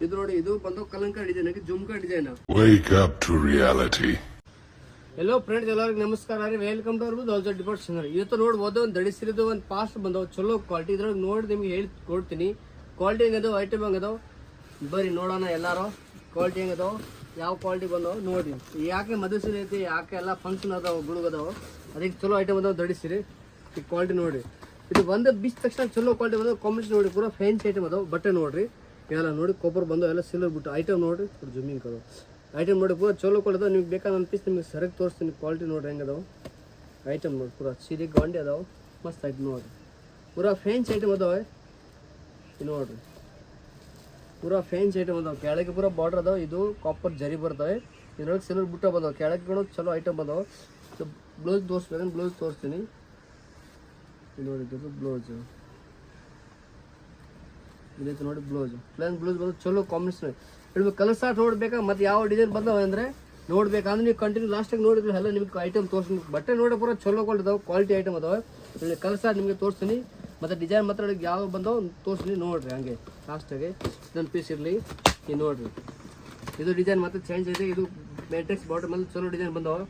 ಇದು ನೋಡಿ, ಇದು ಬಂದು ಕಲಂಕ ಡಿಸೈನ್ ಆಗಿ jhumka design. Wake up to reality. Hello friends, ಎಲ್ಲರಿಗೂ ನಮಸ್ಕಾರ ರೀ. ವೆಲ್ಕಮ್ ಟು ಅವರ್ ದೌಲ್ಜರ್ ಡಿಪಾರ್ಟ್ ಚಾನಲ್. ಇವತ್ತು ನೋಡ್ಬೋದು ಒಂದು ದಡಿಸಿರೋದು ಒಂದು ಪಾಸ್ಟ್ ಬಂದವು ಚಲೋ ಕ್ವಾಲಿಟಿ. ಇದ್ರೊಳಗೆ ನೋಡಿ ನಿಮ್ಗೆ ಹೇಳಿ ಕೊಡ್ತೀನಿ ಕ್ವಾಲಿಟಿ ಹೆಂಗದವು, ಐಟಮ್ ಹೆಂಗದವು ಬರ್ರಿ ನೋಡೋಣ. ಎಲ್ಲಾರು ಕ್ವಾಲಿಟಿ ಹೆಂಗದವು, ಯಾವ ಕ್ವಾಲಿಟಿ ಬಂದವು ನೋಡ್ರಿ. ಯಾಕೆ ಮದುವೆ ಸೀರೆ ಐತಿ, ಯಾಕೆ ಎಲ್ಲ ಫಂಕ್ಷನ್ ಅದಾವ, ಗುಳುಗದಾವ, ಅದಕ್ಕೆ ಚಲೋ ಐಟಮ್ ಅದಾವ ದಡಿಸಿರಿ. ಈ ಕ್ವಾಲಿಟಿ ನೋಡ್ರಿ, ಇದು ಬಂದು ಬಿಚ್ಚ ತಕ್ಷಣ ಚಲೋ ಕ್ವಾಲಿಟಿ ಬಂದವು. ಕಾಂಬಿನೇಷನ್ ನೋಡಿ, ಪೂರಾ ಫ್ಯಾನ್ಸಿ ಐಟಮ್ ಅದಾವ. ಬಟ್ಟೆ ನೋಡ್ರಿ ಎಲ್ಲ ನೋಡಿ, ಕೊಬ್ಬರು ಬಂದವು, ಎಲ್ಲ ಸಿಲ್ವರ್ ಬಿಟ್ಟು ಐಟಮ್ ನೋಡ್ರಿ. ಜುಮ್ಮಿಂಗ್ ಕದು ಐಟಮ್ ನೋಡಿ, ಪೂರಾ ಚಲೋ ಕೊಡೋದು. ನಿಮ್ಗೆ ಬೇಕಾದ ಒಂದು ಪೀಸ್ ನಿಮ್ಗೆ ಸರಕ್ಕೆ ತೋರಿಸ್ತೀನಿ. ಕ್ವಾಲಿಟಿ ನೋಡ್ರಿ ಹೆಂಗದಾವು ಐಟಮ್ ನೋಡಿ, ಪೂರಾ ಸೀರೆ ಗಾಂಡಿ ಅದಾವೆ, ಮಸ್ತ್ ಐಟಮ್ ನೋಡ್ರಿ. ಪೂರಾ ಫ್ಯಾನ್ಸಿ ಐಟಮ್ ಅದಾವೆ ನೋಡ್ರಿ, ಪೂರಾ ಫ್ಯಾನ್ಸಿ ಐಟಮ್ ಅದಾವೆ. ಕೆಳಗೆ ಪೂರಾ ಬಾರ್ಡರ್ ಅದಾವೆ. ಇದು ಕಾಪರ್ ಜರಿ ಬರ್ತವೆ, ಇದ್ರೊಳಗೆ ಸಿಲ್ವರ್ ಬುಟ್ಟ ಬಂದಾವೆ. ಕೆಳಗೆ ಚಲೋ ಐಟಮ್ ಬಂದಾವೆ. ಬ್ಲೌಸ್ ತೋರಿಸ್ಬೇಕಂದ್ರೆ ಬ್ಲೌಸ್ ತೋರಿಸ್ತೀನಿ ನೋಡಿ. ಇದು ಬ್ಲೌಸ್ ಇದೈತೆ ನೋಡಿ, ಬ್ಲೌಸ್ ಪ್ಲೇನ್ ಬ್ಲೌಸ್ ಬಂದು ಚಲೋ ಕಾಂಬಿನೇಷನ್ ಹೇಳ್ಬೇಕು. ಕಲರ್ ಸ್ಟಾರ್ಟ್ ನೋಡ್ಬೇಕಾ, ಮತ್ತು ಯಾವ ಡಿಸೈನ್ ಬಂದವ ಅಂದರೆ ನೋಡ್ಬೇಕಂದ್ರೆ ನೀವು ಕಂಟಿನ್ಯೂ ಲಾಸ್ಟಾಗಿ ನೋಡಿದ್ರೆ ಎಲ್ಲ ನಿಮ್ಗೆ ಐಟಮ್ ತೋರಿಸ್ತೀನಿ. ಬಟ್ಟೆ ನೋಡಿ ಪೂರ ಚಲೋ ಕೊಂಡಿದ್ದಾವೆ, ಕ್ವಾಲಿಟಿ ಐಟಮ್ ಅದಾವೆ. ಕಲರ್ ಸ್ಟಾರ್ಟ್ ನಿಮಗೆ ತೋರಿಸ್ತೀನಿ, ಮತ್ತು ಡಿಸೈನ್ ಮಾತ್ರ ಯಾವ ಬಂದವು ತೋರಿಸ್ತೀನಿ ನೋಡಿರಿ. ಹಂಗೆ ಲಾಸ್ಟಾಗಿ ಇದೊಂದು ಪೀಸ್ ಇರಲಿ. ಈಗ ನೋಡಿರಿ, ಇದು ಡಿಸೈನ್ ಮತ್ತೆ ಚೇಂಜ್ ಐತೆ. ಇದು ಮ್ಯಾಟ್ರಿಕ್ಸ್ ಬಾಟಮ್ ಅಲ್ಲಿ ಚಲೋ ಡಿಸೈನ್ ಬಂದವು.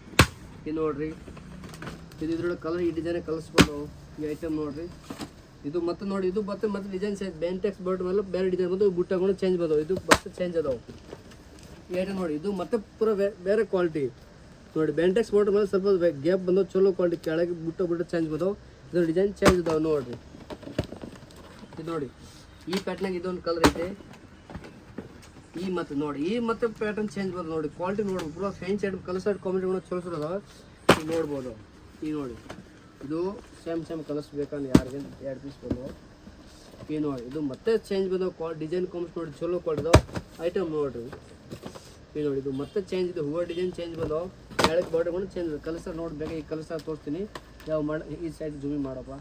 ಇದು ನೋಡಿರಿ, ಇದು ಇದ್ರೊಳಗೆ ಕಲರ್, ಈ ಡಿಸೈನ್ ಕಲರ್ಸ್ ಬಂದವು. ಈ ಐಟಮ್ ನೋಡಿರಿ, ಇದು ಮತ್ತೆ ನೋಡಿ, ಇದು ಮತ್ತೆ ಡಿಸೈನ್ ಚೇಂಜ್. ಬೆಂಟೆಕ್ಸ್ ಬಾಟಮ್ ಮೇಲೆ ಬೇರೆ ಡಿಸೈನ್ ಬಂದು ಬುಟ್ಟಗಳು ಚೇಂಜ್ ಬಂದವು. ಇದು ಮತ್ತೆ ಚೇಂಜ್ ಅದಾವೆ. ಈ ಐಟಮ್ ನೋಡಿ, ಇದು ಮತ್ತೆ ಪೂರ ಬೇರೆ ಕ್ವಾಲಿಟಿ ನೋಡಿ. ಬೆಂಟೆಕ್ಸ್ ಬಾಟಮ್ ಮೇಲೆ ಸ್ವಲ್ಪ ಗ್ಯಾಪ್ ಬಂದವು, ಚಲೋ ಕ್ವಾಲಿಟಿ. ಕೆಳಗೆ ಬುಟ್ಟ ಚೇಂಜ್ ಬಂದವು. ಇದು ಡಿಸೈನ್ ಚೇಂಜ್ ಅದಾವೆ ನೋಡಿರಿ. ಇದು ನೋಡಿ, ಈ ಪ್ಯಾಟ್ನಾಗ ಇದೊಂದು ಕಲರ್ ಐತೆ. ಈ ಮತ್ತೆ ನೋಡಿ, ಈ ಮತ್ತೆ ಪ್ಯಾಟರ್ನ್ ಚೇಂಜ್ ಬಂದು ನೋಡಿ. ಕ್ವಾಲಿಟಿ ನೋಡಿ, ಪೂರ fancy item. Colour side combination ಚಲೋ ಚಲೋ ಅದಾವೆ. ಈಗ ನೋಡ್ಬೋದು. ಈಗ ನೋಡಿ, ಇದು ಸೇಮ್ ಕಲರ್ಸ್ ಬೇಕಂದ್ರೆ ಯಾರಿಗೆ 2 ಪೀಸ್ ಬಂದವು. ಈ ನೋಡಿ, ಇದು ಮತ್ತೆ ಚೇಂಜ್ ಬಂದವು. ಡಿಸೈನ್ ಕಾಂಬಿನೇಷನ್ ನೋಡಿ, ಚಲೋ ಕೊಡ್ದವು ಐಟಮ್ ನೋಡ್ರಿ. ಈ ನೋಡಿ, ಇದು ಮತ್ತೆ ಚೇಂಜ್ ಇದೆ. ಹೂವು ಡಿಸೈನ್ ಚೇಂಜ್ ಬಂದವು. ಕೆಳಗೆ ಬಾರ್ಡರ್ ಚೇಂಜ್ ಇದೆ. ಕಲರ್ ಸರ್ ನೋಡ್ಬೇಕು. ಈ ಕಲರ್ ಸರ್ ತೋರಿಸ್ತೀನಿ. ಯಾವ ಈ ಸೈಡ್ ಜೂಮಿಂಗ್ ಮಾಡಪ್ಪ,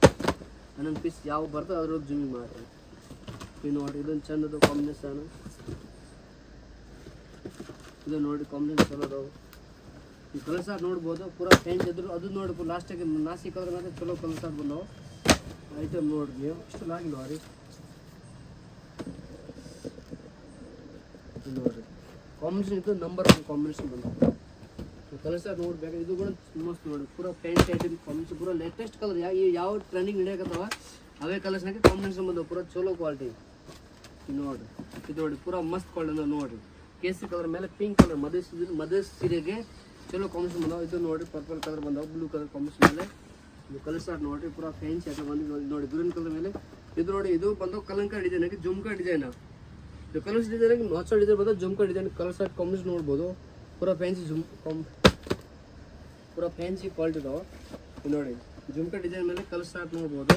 ಒಂದೊಂದು ಪೀಸ್ ಯಾವ ಬರ್ತದೆ ಅದ್ರೊಳಗೆ ಜೂಮಿಂಗ್ ಮಾಡಿರಿ. ಈ ನೋಡಿ, ಇದೊಂದು ಚಂದದು ಕಾಂಬಿನೇಷನ್. ಇದು ನೋಡಿ, ಕಾಂಬಿನೇಷನ್ ಚಲೋ ಅದಾವೆ. ಈ ಕಲರ್ ಸಾರ್ ನೋಡ್ಬೋದು, ಪೂರಾ ಫ್ಯಾನ್ಸಿ ಇದ್ರು. ಅದು ನೋಡಿ, ಲಾಸ್ಟಿಗೆ ನಾಸಿ ಕಲರ್ ಮೇಲೆ ಚಲೋ ಕಲರ್ ಸಾರ್ ಬಂದವು. ಐಟಮ್ ನೋಡ್ರಿ, ನೀವು ಇಷ್ಟು ಆಗಿಲ್ಲ ರೀ. ನೋಡ್ರಿ, ಕಾಂಬಿನೇಷನ್ ಇದು ನಂಬರ್ 1 ಕಾಂಬಿನೇಷನ್ ಬಂದವು. ಕಲರ್ ಸಾರ್ ನೋಡ್ಬೇಕು. ಇದು ಕೂಡ ಮಸ್ತ್ ನೋಡಿ, ಪೂರಾ ಫ್ಯಾನ್ಸಿ ಐಟಮ್ ಕಾಂಬಿನೇಷನ್. ಪೂರಾ ಲೇಟೆಸ್ಟ್ ಕಲರ್, ಯಾವ ಟ್ರೆಂಡಿಂಗ್ ನಡೆಯಕತ್ತವ ಅವೇ ಕಲರ್ಸ್ನಾಗೆ ಕಾಂಬಿನೇಷನ್ ಬಂದವು. ಪೂರಾ ಚಲೋ ಕ್ವಾಲಿಟಿ ನೋಡ್ರಿ. ಇದು ನೋಡಿ, ಪೂರಾ ಮಸ್ತ್ ಕ್ವಾಲಿಟಿ ನೋಡ್ರಿ. ಕೇಸರಿ ಕಲರ್ ಮೇಲೆ ಪಿಂಕ್ ಕಲರ್, ಮದುವೆ ಸೀರೆಗೆ ಚಲೋ ಕಾಂಬಿನೇಷನ್ ಬಂದಾವೆ. ಇದು ನೋಡಿ, ಪರ್ಪಲ್ ಕಲರ್ ಬಂದಾವೆ, ಬ್ಲೂ ಕಲರ್ ಕಾಂಬಿನೇಷನ್ ಮೇಲೆ. ಇದು ಕಲರ್ ಸ್ಟಾರ್ಟ್ ನೋಡ್ರಿ, ಪೂರಾ ಫ್ಯಾನ್ಸಿ ಐಟಮ್ ಬಂದು ನೋಡಿ. ಗ್ರೀನ್ ಕಲರ್ ಮೇಲೆ ಇದು ನೋಡಿ, ಇದು ಬಂದು ಕಲಂಕ ಡಿಸೈನ್ ಆಗಿ ಜುಮ್ಕಾ ಡಿಸೈನ್. ಇದು ಕಲರ್ಸ್ ಡಿಸೈನ್ ಆಗಿ ಹೊಸ ಡಿಸೈನ್ ಬಂದು jhumka design. Colour start combination ನೋಡ್ಬೋದು. ಪೂರಾ ಫ್ಯಾನ್ಸಿ ಪೂರಾ ಫ್ಯಾನ್ಸಿ ಕ್ವಾಲಿಟಿ ಇದಾವೆ. ಇದು ನೋಡಿ, ಜುಮ್ಕಾ ಡಿಸೈನ್ ಮೇಲೆ ಕಲರ್ ಸ್ಟಾರ್ಟ್ ನೋಡ್ಬೋದು.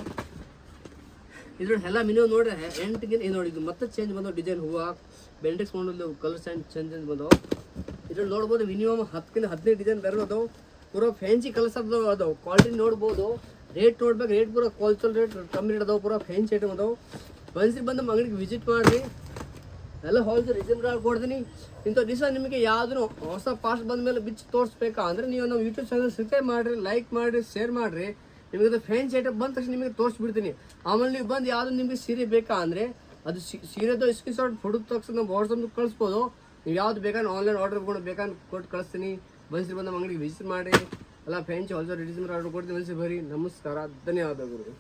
ಇದ್ರೊಳಗೆ ಎಲ್ಲ ಮಿನಿಮಮ್ ನೋಡಿ 8ಗೆ. ಇದು ನೋಡಿ, ಇದು ಮತ್ತೆ ಚೇಂಜ್ ಬಂದವು ಡಿಸೈನ್. ಹೂವು ಬೆಂಟೆಕ್ಸ್ ಮಾಡಲು ಕಲರ್ ಚೇಂಜ್ ಬಂದವು. ಇದ್ರಲ್ಲಿ ನೋಡ್ಬೋದು ಮಿನಿಮಮ್ 10ರಿಂದ 15 ಡಿಸೈನ್ ಬೇರೆ ಅದಾವೆ. ಪೂರಾ ಫ್ಯಾನ್ಸಿ ಕಲರ್ಸ್ ಅದಾವೆ. ಕ್ವಾಲಿಟಿ ನೋಡ್ಬೋದು. ರೇಟ್ ನೋಡ್ಬೇಕು, ರೇಟ್ ಪೂರಾ ಹೋಲ್ಸೇಲ್ ರೇಟ್ ಕಮ್ಮಿ ರೇಟ್ ಅದಾವೆ. ಪೂರಾ ಫ್ಯಾನ್ಸಿ ಐಟಮ್ ಅದಾವೆ. ಬಂದು ನಮ್ಮ ಅಂಗಡಿಗೆ ವಿಸಿಟ್ ಮಾಡಿರಿ. ಎಲ್ಲ ಹೋಲ್ಸೇಲ್ ರೀಸನಬಲ್ ಕೊಡ್ತೀನಿ. ಇಂಥ ದಿವಸ ನಿಮಗೆ ಯಾವ್ದು ಹೊಸ ಪಾಸ್ಟ್ ಬಂದ ಮೇಲೆ ಬಿಚ್ಚಿ ತೋರಿಸ್ಬೇಕಾ ಅಂದರೆ ನೀವು ನಮ್ಮ ಯೂಟ್ಯೂಬ್ ಚಾನಲ್ ಸಬ್ಸ್ಕ್ರೈಬ್ ಮಾಡಿರಿ, ಲೈಕ್ ಮಾಡಿರಿ, ಶೇರ್ ಮಾಡಿರಿ. ನಿಮಗೆ ಫ್ಯಾನ್ಸಿ ಐಟಮ್ ಬಂದ ತಕ್ಷಣ ನಿಮಗೆ ತೋರಿಸ್ಬಿಡ್ತೀನಿ. ಆಮೇಲೆ ನೀವು ಬಂದು ಯಾವುದು ನಿಮಗೆ ಸೀರೆ ಬೇಕಾ ಅಂದರೆ ಅದು ಸೀರೆದು ಸ್ಕ್ರೀನ್ ಶಾಟ್ ಫೋಟೋ ತಕ್ಷಣ ನಮ್ಮ ವಾಟ್ಸಪ್ ಕಳಿಸ್ಬೋದು. ನೀವು ಯಾವ್ದು ಬೇಕಾದ್ರೆ ಆನ್ಲೈನ್ ಆರ್ಡರ್ ಬೇಕಾದ್ರೆ ಕೊಟ್ಟು ಕಳಿಸ್ತೀನಿ. ಬಂದು ನಮ್ಮ ಅಂಗಡಿಗೆ ವಿಸಿಟ್ ಮಾಡಿ. ಎಲ್ಲ ಫ್ಯಾನ್ಸಿ ಹೊಸ ಡಿಸೈನ್ ಆರ್ಡರ್ ಕೊಡ್ತೀನಿ. ಬರ್ರಿ. ನಮಸ್ಕಾರ, ಧನ್ಯವಾದಗಳು.